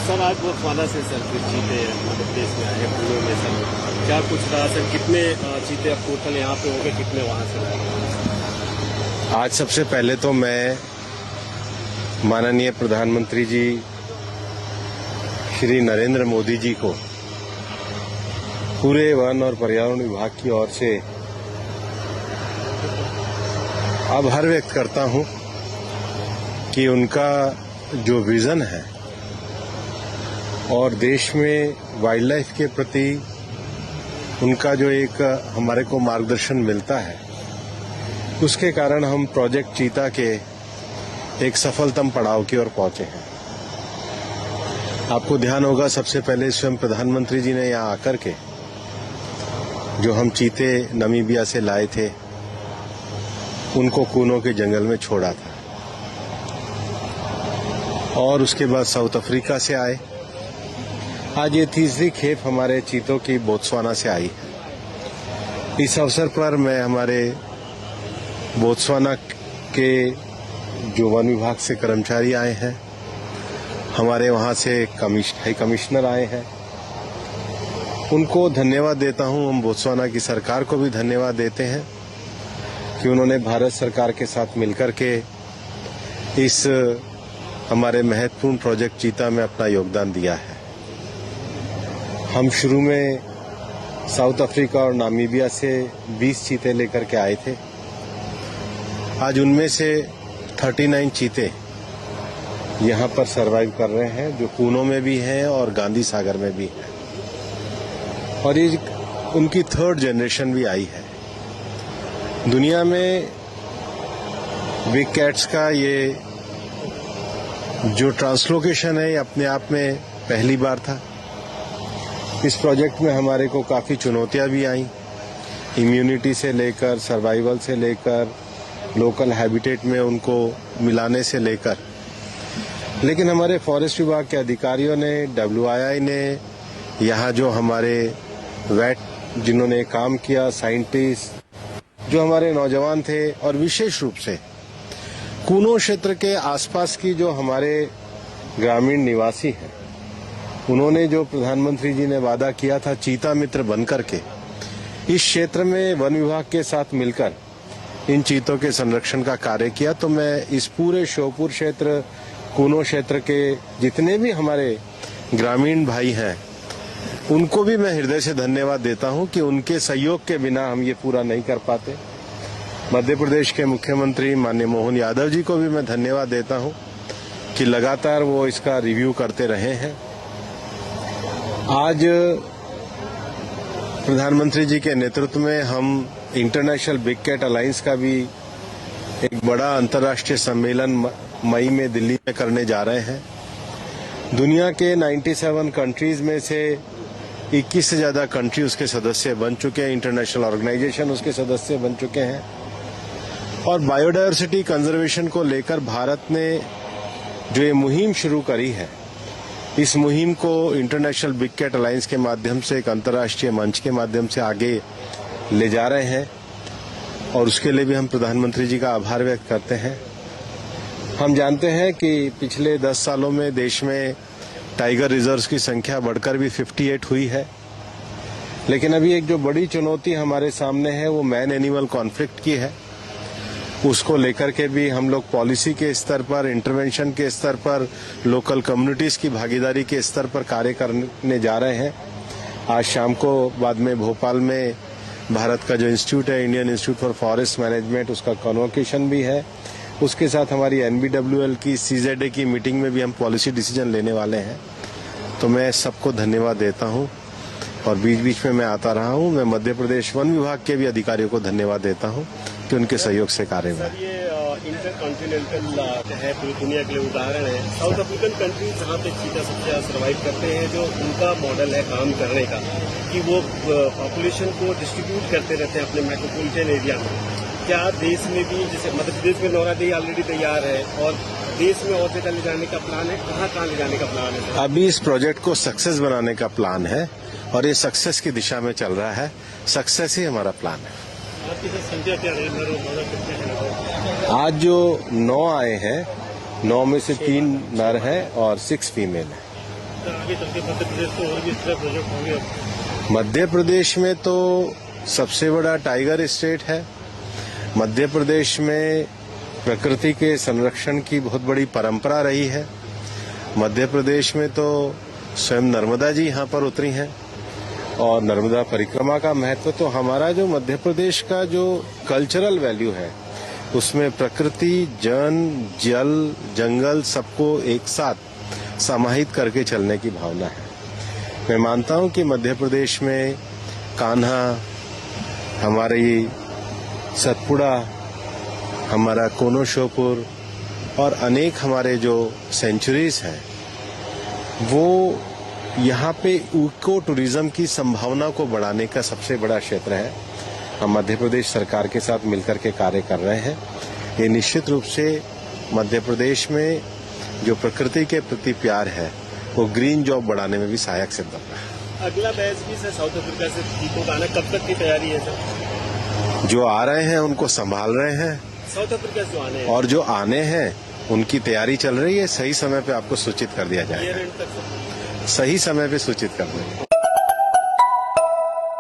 Sir आज Botswana से sir कुछ चीते मध्य प्रदेश में आए पुणे में सर क्या कुछ रहा सर, कितने चीते अब टोटल यहाँ पे हो गए, कितने वहाँ से लाए? आज सबसे पहले तो मैं माननीय प्रधानमंत्री जी श्री नरेंद्र मोदी जी को पूरे वन और पर्यावरण विभाग की ओर से आभार व्यक्त करता हूं कि उनका जो विजन है और देश में वाइल्ड लाइफ के प्रति उनका जो एक हमारे को मार्गदर्शन मिलता है, उसके कारण हम प्रोजेक्ट चीता के एक सफलतम पड़ाव की ओर पहुंचे हैं। आपको ध्यान होगा सबसे पहले स्वयं प्रधानमंत्री जी ने यहां आकर के जो हम चीते नामीबिया से लाए थे उनको कूनो के जंगल में छोड़ा था, और उसके बाद साउथ अफ्रीका से आए। आज ये तीसरी खेप हमारे चीतों की बोत्सवाना से आई है। इस अवसर पर मैं हमारे बोत्सवाना के जो वन विभाग से कर्मचारी आए हैं, हमारे वहां से हाई कमिश्नर आए हैं, उनको धन्यवाद देता हूं। हम बोत्सवाना की सरकार को भी धन्यवाद देते हैं कि उन्होंने भारत सरकार के साथ मिलकर के इस हमारे महत्वपूर्ण प्रोजेक्ट चीता में अपना योगदान दिया है। हम शुरू में साउथ अफ्रीका और नामीबिया से 20 चीते लेकर के आए थे। आज उनमें से 39 चीते यहां पर सरवाइव कर रहे हैं, जो कूनो में भी हैं और गांधी सागर में भी हैं, और ये उनकी 3rd जनरेशन भी आई है। दुनिया में बिग कैट्स का ये जो ट्रांसलोकेशन है, ये अपने आप में पहली बार था। इस प्रोजेक्ट में हमारे को काफी चुनौतियां भी आई, इम्यूनिटी से लेकर, सर्वाइवल से लेकर, लोकल हैबिटेट में उनको मिलाने से लेकर, लेकिन हमारे फॉरेस्ट विभाग के अधिकारियों ने, WII ने, यहाँ जो हमारे वेट जिन्होंने काम किया, साइंटिस्ट जो हमारे नौजवान थे, और विशेष रूप से कूनो क्षेत्र के आसपास की जो हमारे ग्रामीण निवासी हैं, उन्होंने जो प्रधानमंत्री जी ने वादा किया था चीता मित्र बनकर के इस क्षेत्र में वन विभाग के साथ मिलकर इन चीतों के संरक्षण का कार्य किया। तो मैं इस पूरे श्योपुर क्षेत्र, कूनो क्षेत्र के जितने भी हमारे ग्रामीण भाई हैं, उनको भी मैं हृदय से धन्यवाद देता हूं कि उनके सहयोग के बिना हम ये पूरा नहीं कर पाते। मध्य प्रदेश के मुख्यमंत्री माननीय मोहन यादव जी को भी मैं धन्यवाद देता हूं कि लगातार वो इसका रिव्यू करते रहे हैं। आज प्रधानमंत्री जी के नेतृत्व में हम इंटरनेशनल बिग कैट अलायंस का भी एक बड़ा अंतर्राष्ट्रीय सम्मेलन मई में दिल्ली में करने जा रहे हैं। दुनिया के 97 कंट्रीज में से 21 से ज्यादा कंट्री उसके सदस्य बन चुके हैं, इंटरनेशनल ऑर्गेनाइजेशन उसके सदस्य बन चुके हैं, और बायोडायवर्सिटी कंजर्वेशन को लेकर भारत ने जो ये मुहिम शुरू करी है, इस मुहिम को इंटरनेशनल बिग कैट अलायंस के माध्यम से, एक अंतर्राष्ट्रीय मंच के माध्यम से आगे ले जा रहे हैं, और उसके लिए भी हम प्रधानमंत्री जी का आभार व्यक्त करते हैं। हम जानते हैं कि पिछले 10 सालों में देश में टाइगर रिजर्व्स की संख्या बढ़कर भी 58 हुई है, लेकिन अभी एक जो बड़ी चुनौती हमारे सामने है वो मैन एनिमल कॉन्फ्लिक्ट की है। उसको लेकर के भी हम लोग पॉलिसी के स्तर पर, इंटरवेंशन के स्तर पर, लोकल कम्युनिटीज की भागीदारी के स्तर पर कार्य करने जा रहे हैं। आज शाम को बाद में भोपाल में भारत का जो इंस्टीट्यूट है, Indian institute for forest management, उसका कन्वोकेशन भी है। उसके साथ हमारी NBWL की CZA की मीटिंग में भी हम पॉलिसी डिसीजन लेने वाले हैं। तो मैं सबको धन्यवाद देता हूं, और बीच बीच में मैं आता रहा हूं। मैं मध्य प्रदेश वन विभाग के भी अधिकारियों को धन्यवाद देता हूं कि उनके सहयोग से कार्य हुआ। ये इंटरकॉन्टिनेंटल है, पूरी दुनिया के लिए उदाहरण है। साउथ अफ्रीकन कंट्रीज जहाँ पे चीता सबसे ज्यादा सर्वाइव करते हैं, जो उनका मॉडल है काम करने का, कि वो पॉपुलेशन को डिस्ट्रीब्यूट करते रहते हैं अपने मेट्रोपॉलिटन एरिया में। क्या देश में भी, जैसे मध्य प्रदेश में नौरादी ऑलरेडी तैयार है, और देश में और जगह ले जाने का प्लान है, कहाँ ले जाने का प्लान है? अभी इस प्रोजेक्ट को सक्सेस बनाने का प्लान है, और ये सक्सेस की दिशा में चल रहा है। सक्सेस ही हमारा प्लान है। आपकी संख्या क्या है? आज जो 9 आए हैं, 9 में से 3 नर हैं और 6 फीमेल हैं। लगता है आगे चल के मध्य प्रदेश को और भी इस तरह प्रोजेक्ट होंगे अब? मध्य प्रदेश में तो सबसे बड़ा टाइगर स्टेट है। मध्य प्रदेश में प्रकृति के संरक्षण की बहुत बड़ी परंपरा रही है। मध्य प्रदेश में तो स्वयं नर्मदा जी यहाँ पर उतरी हैं और नर्मदा परिक्रमा का महत्व तो हमारा जो मध्य प्रदेश का जो कल्चरल वैल्यू है उसमें प्रकृति, जल, जंगल सबको एक साथ समाहित करके चलने की भावना है। मैं मानता हूं कि मध्य प्रदेश में कान्हा, हमारी सतपुड़ा, हमारा कोनोशोपुर और अनेक हमारे जो सेंचुरीज हैं वो यहाँ पे इको टूरिज्म की संभावना को बढ़ाने का सबसे बड़ा क्षेत्र है। हम मध्य प्रदेश सरकार के साथ मिलकर के कार्य कर रहे हैं। ये निश्चित रूप से मध्य प्रदेश में जो प्रकृति के प्रति प्यार है वो ग्रीन जॉब बढ़ाने में भी सहायक सिद्ध होगा। अगला मैच भी सर साउथ अफ्रीका से जीतो का आना, कब तक की तैयारी है सर? जो आ रहे हैं उनको संभाल रहे हैं साउथ अफ्रीका से आने हैं और जो आने हैं उनकी तैयारी चल रही है। सही समय पे आपको सूचित कर दिया ईयर जाएगा। एंड तक सर? सही समय पे सूचित कर देंगे।